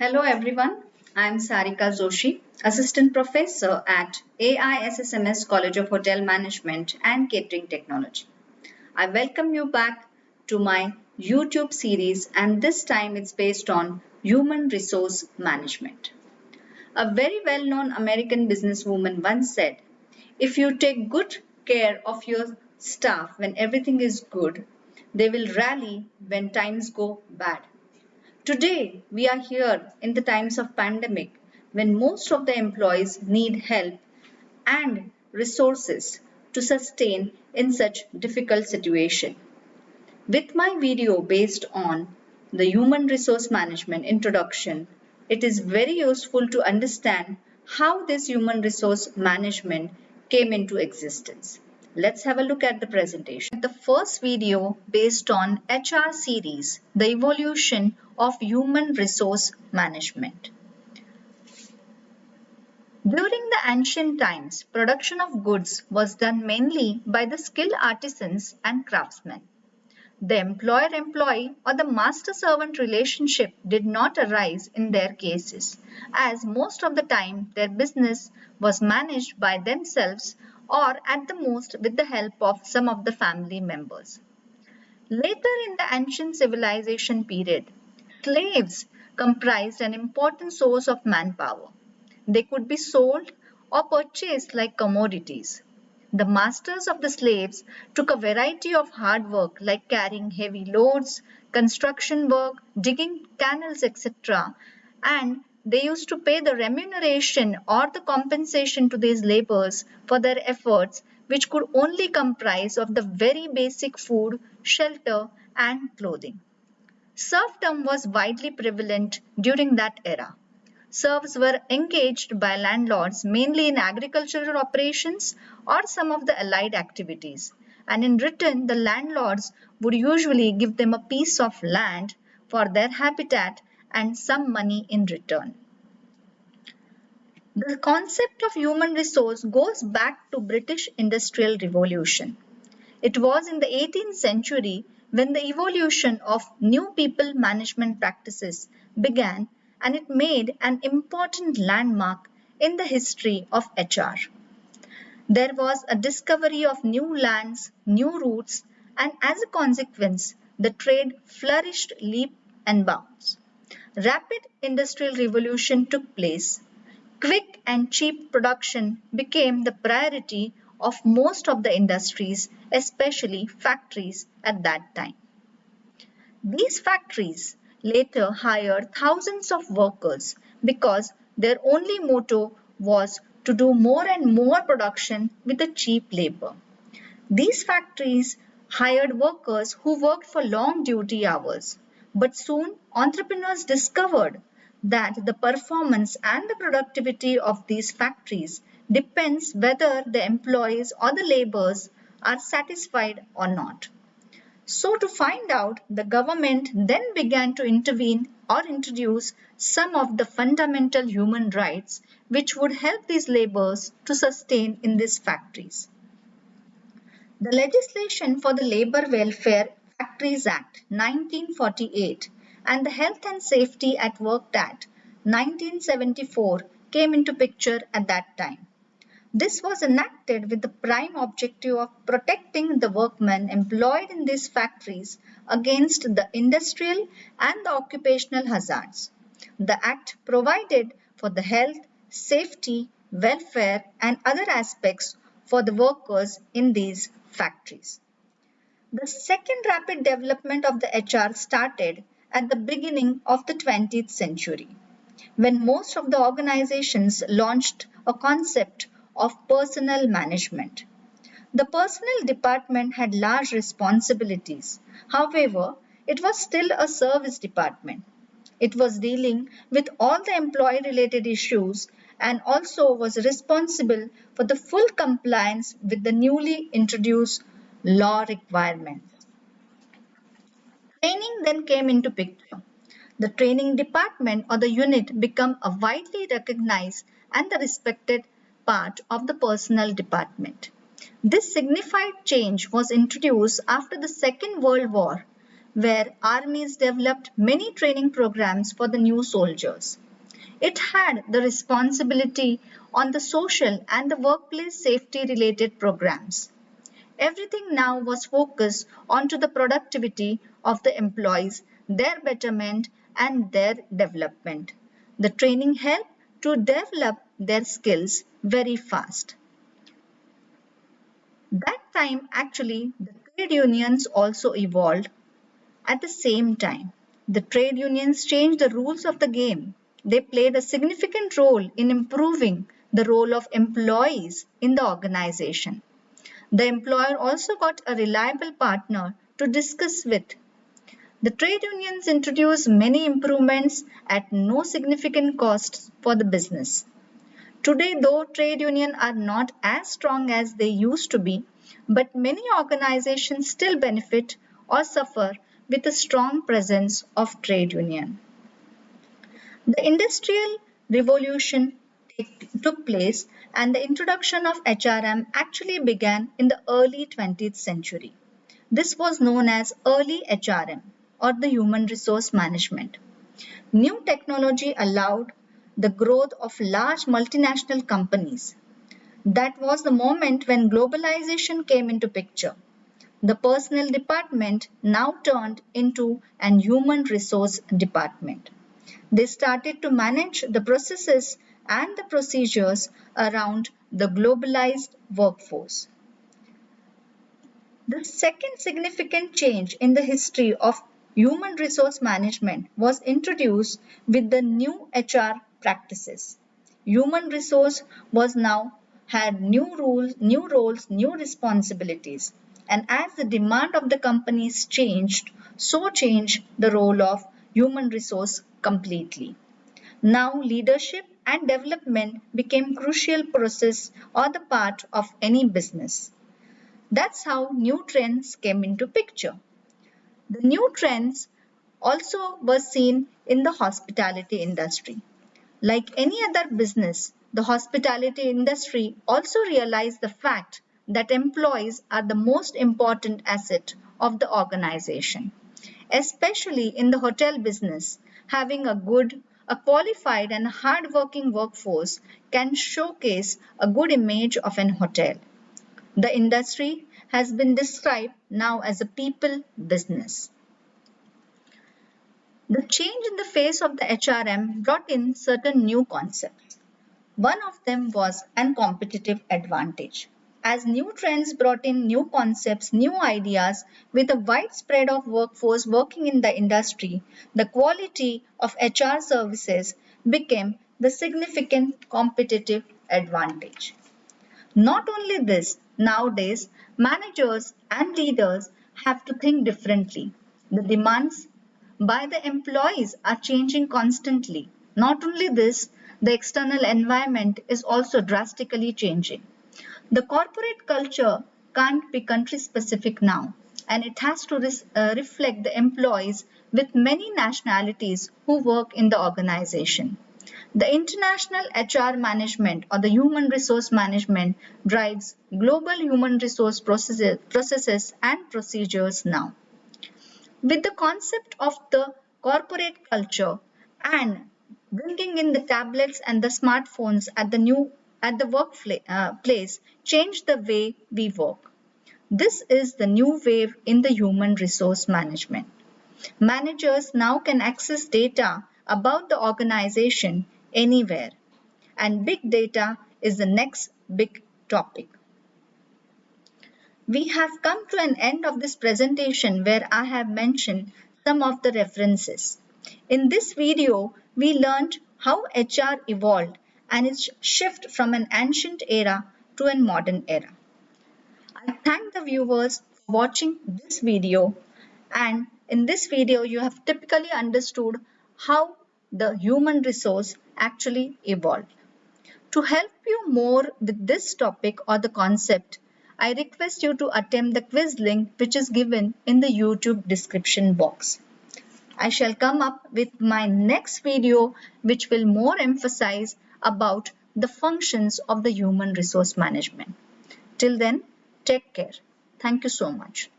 Hello everyone, I am Sarika Joshi, Assistant Professor at AISSMS College of Hotel Management and Catering Technology. I welcome you back to my YouTube series, and this time it's based on human resource management. A very well known American businesswoman once said, if you take good care of your staff when everything is good, they will rally when times go bad. Today, we are here in the times of pandemic when most of the employees need help and resources to sustain in such difficult situation. With my video based on the human resource management introduction, it is very useful to understand how this human resource management came into existence. Let's have a look at the presentation. The first video based on HR series, the evolution of human resource management. During the ancient times, production of goods was done mainly by the skilled artisans and craftsmen. The employer-employee or the master-servant relationship did not arise in their cases, as most of the time their business was managed by themselves or at the most with the help of some of the family members. Later in the ancient civilization period, slaves comprised an important source of manpower. They could be sold or purchased like commodities. The masters of the slaves took a variety of hard work like carrying heavy loads, construction work, digging canals, etc. And they used to pay the remuneration or the compensation to these laborers for their efforts, which could only comprise of the very basic food, shelter, and clothing. Serfdom was widely prevalent during that era. Serfs were engaged by landlords mainly in agricultural operations or some of the allied activities, and in return, the landlords would usually give them a piece of land for their habitat and some money in return. The concept of human resource goes back to British Industrial Revolution. It was in the 18th century when the evolution of new people management practices began, and it made an important landmark in the history of HR. There was a discovery of new lands, new routes, and as a consequence, the trade flourished leaps and bounds. Rapid industrial revolution took place. Quick and cheap production became the priority of most of the industries, especially factories at that time. These factories later hired thousands of workers because their only motto was to do more and more production with a cheap labor. These factories hired workers who worked for long duty hours, but soon entrepreneurs discovered that the performance and the productivity of these factories depends whether the employees or the laborers are satisfied or not. So to find out, the government then began to intervene or introduce some of the fundamental human rights which would help these laborers to sustain in these factories. The legislation for the Labour Welfare Factories Act 1948 and the Health and Safety at Work Act 1974 came into picture at that time. This was enacted with the prime objective of protecting the workmen employed in these factories against the industrial and the occupational hazards. The Act provided for the health, safety, welfare and other aspects for the workers in these factories. The second rapid development of the HR started at the beginning of the 20th century, when most of the organizations launched a concept of personnel management. The personnel department had large responsibilities. However, it was still a service department. It was dealing with all the employee related issues and also was responsible for the full compliance with the newly introduced law requirements. Training then came into picture. The training department or the unit became a widely recognized and the respected part of the personnel department. This signified change was introduced after the Second World War where armies developed many training programs for the new soldiers. It had the responsibility on the social and the workplace safety related programs. Everything now was focused onto the productivity of the employees, their betterment and their development. The training helped to develop their skills very fast. That time actually the trade unions also evolved at the same time. The trade unions changed the rules of the game. They played a significant role in improving the role of employees in the organization. The employer also got a reliable partner to discuss with. The trade unions introduced many improvements at no significant cost for the business. Today, though, trade unions are not as strong as they used to be, but many organizations still benefit or suffer with a strong presence of trade union. The Industrial Revolution took place and the introduction of HRM actually began in the early 20th century. This was known as early HRM or the human resource management. New technology allowed the growth of large multinational companies. That was the moment when globalization came into picture. The personnel department now turned into an human resource department. They started to manage the processes and the procedures around the globalized workforce. The second significant change in the history of human resource management was introduced with the new HR practices. Human resource was now had new rules, new roles, new responsibilities. And as the demand of the companies changed, so changed the role of human resource completely. Now leadership and development became crucial process or the part of any business. That's how new trends came into picture. The new trends also were seen in the hospitality industry. Like any other business, the hospitality industry also realized the fact that employees are the most important asset of the organization. Especially in the hotel business, having a qualified and hard-working workforce can showcase a good image of an hotel. The industry has been described now as a people business. The change in the face of the HRM brought in certain new concepts. One of them was an competitive advantage. As new trends brought in new concepts, new ideas, with a wide spread of workforce working in the industry, the quality of HR services became the significant competitive advantage. Not only this, nowadays managers and leaders have to think differently. The demands by the employees are changing constantly. Not only this, the external environment is also drastically changing. The corporate culture can't be country specific now, and it has to reflect the employees with many nationalities who work in the organization. The international HR management or the human resource management drives global human resource processes and procedures now. With the concept of the corporate culture and bringing in the tablets and the smartphones at the workplace changed the way we work. This is the new wave in the human resource management. Managers now can access data about the organization anywhere, and big data is the next big topic. We have come to an end of this presentation where I have mentioned some of the references. In this video, we learned how HR evolved and its shift from an ancient era to a modern era. I thank the viewers for watching this video, and in this video you have typically understood how the human resource actually evolved. To help you more with this topic or the concept, I request you to attempt the quiz link which is given in the YouTube description box. I shall come up with my next video which will more emphasize about the functions of the human resource management. Till then, take care. Thank you so much.